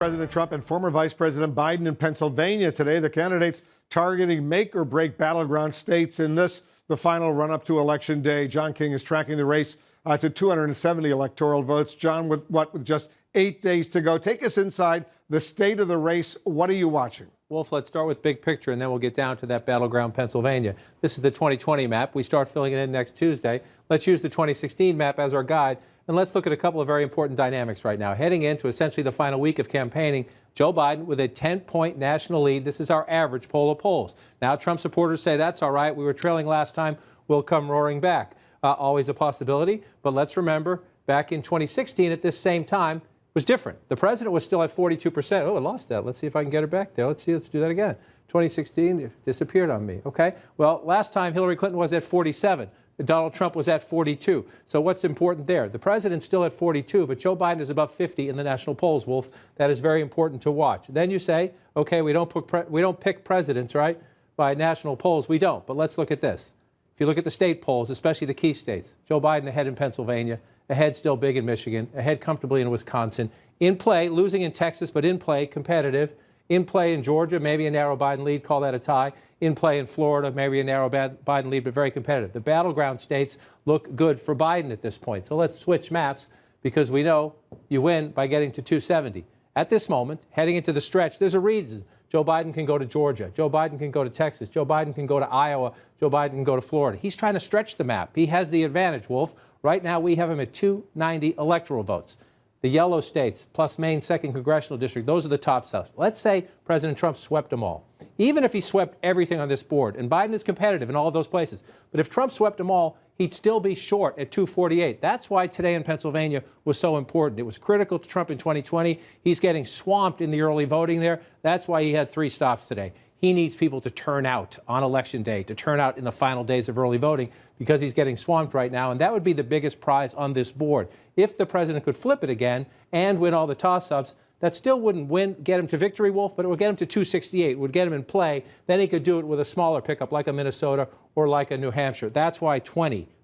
President Trump and former Vice President Biden in Pennsylvania today. The candidates targeting make-or-break battleground states in this, the final run-up to Election Day. John King is tracking the race to 270 electoral votes. John, with just 8 days to go, take us inside the state of the race. What are you watching? Wolf, let's start with big picture, and then we'll get down to that battleground Pennsylvania. This is the 2020 map. We start filling it in next Tuesday. Let's use the 2016 map as our guide, and let's look at a couple of very important dynamics right now. Heading into essentially the final week of campaigning, Joe Biden with a 10-point national lead. This is our average poll of polls. Now, Trump supporters say that's all right. We were trailing last time. We'll come roaring back. Always a possibility, but let's remember, back in 2016 at this same time, was different. The president was still at 42%. Oh, I lost that. Let's see if I can get her back there. Let's do that again. 2016, it disappeared on me. Okay. Well, last time Hillary Clinton was at 47. Donald Trump was at 42. So what's important there? The president's still at 42, but Joe Biden is above 50 in the national polls, Wolf. That is very important to watch. Then you say, okay, we don't pick presidents, right, by national polls. We don't. But let's look at this. If you look at the state polls, especially the key states, Joe Biden ahead in Pennsylvania, ahead still big in Michigan, ahead comfortably in Wisconsin, in play, losing in Texas, but in play, competitive, in play in Georgia, maybe a narrow Biden lead, call that a tie, in play in Florida, maybe a narrow Biden lead, but very competitive. The battleground states look good for Biden at this point. So let's switch maps, because we know you win by getting to 270. At this moment, heading into the stretch, there's a reason. Joe Biden can go to Georgia. Joe Biden can go to Texas. Joe Biden can go to Iowa. Joe Biden can go to Florida. He's trying to stretch the map. He has the advantage, Wolf. Right now, we have him at 290 electoral votes. The yellow states, plus Maine's 2nd Congressional District, those are the top stuff. Let's say President Trump swept them all. Even if he swept everything on this board, and Biden is competitive in all of those places, but if Trump swept them all, he'd still be short at 248. That's why today in Pennsylvania was so important. It was critical to Trump in 2020. He's getting swamped in the early voting there. That's why he had 3 stops today. He needs people to turn out on Election Day, to turn out in the final days of early voting, because he's getting swamped right now, and that would be the biggest prize on this board. If the president could flip it again and win all the toss-ups, that still wouldn't get him to victory, Wolf, but it would get him to 268, would get him in play. Then he could do it with a smaller pickup like a Minnesota or like a New Hampshire. That's why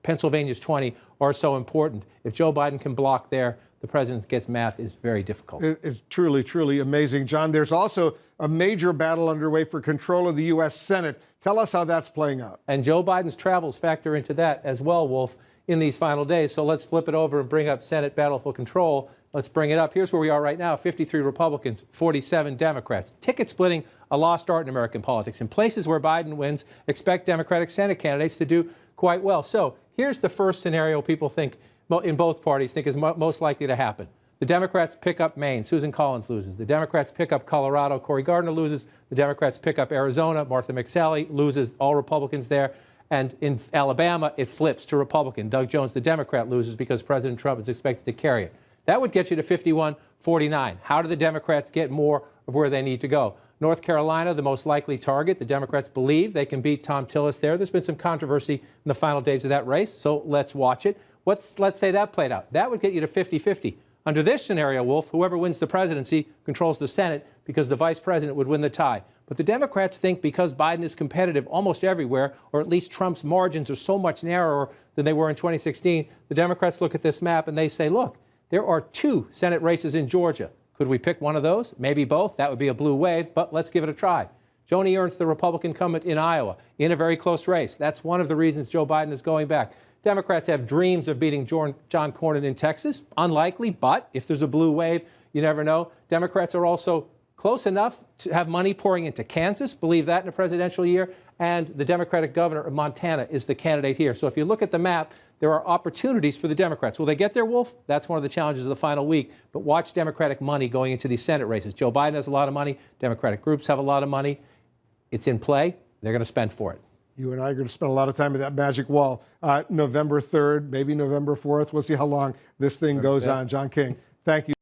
Pennsylvania's 20 are so important. If Joe Biden can block there, the president gets math is very difficult. It's truly, truly amazing. John, there's also a major battle underway for control of the U.S. Senate. Tell us how that's playing out. And Joe Biden's travels factor into that as well, Wolf, in these final days. So let's flip it over and bring up Senate battle for control. Let's bring it up. Here's where we are right now. 53 Republicans, 47 Democrats. Ticket splitting, a lost art in American politics. In places where Biden wins, expect Democratic Senate candidates to do quite well. So here's the first scenario people think, in both parties, think is most likely to happen. The Democrats pick up Maine. Susan Collins loses. The Democrats pick up Colorado. Cory Gardner loses. The Democrats pick up Arizona. Martha McSally loses. All Republicans there. And in Alabama, it flips to Republican. Doug Jones, the Democrat, loses because President Trump is expected to carry it. That would get you to 51-49. How do the Democrats get more of where they need to go? North Carolina, the most likely target. The Democrats believe they can beat Thom Tillis there. There's been some controversy in the final days of that race, so let's watch it. Let's say that played out. That would get you to 50-50. Under this scenario, Wolf, whoever wins the presidency controls the Senate because the vice president would win the tie. But the Democrats think because Biden is competitive almost everywhere, or at least Trump's margins are so much narrower than they were in 2016, the Democrats look at this map and they say, look, there are 2 Senate races in Georgia. Could we pick one of those? Maybe both. That would be a blue wave, but let's give it a try. Joni Ernst, the Republican incumbent in Iowa, in a very close race. That's one of the reasons Joe Biden is going back. Democrats have dreams of beating John Cornyn in Texas. Unlikely, but if there's a blue wave, you never know. Democrats are also close enough to have money pouring into Kansas, believe that in a presidential year, and the Democratic governor of Montana is the candidate here. So if you look at the map, there are opportunities for the Democrats. Will they get there, Wolf? That's one of the challenges of the final week. But watch Democratic money going into these Senate races. Joe Biden has a lot of money. Democratic groups have a lot of money. It's in play. They're going to spend for it. You and I are going to spend a lot of time at that magic wall. November 3rd, maybe November 4th. We'll see how long this thing goes on. John King, thank you.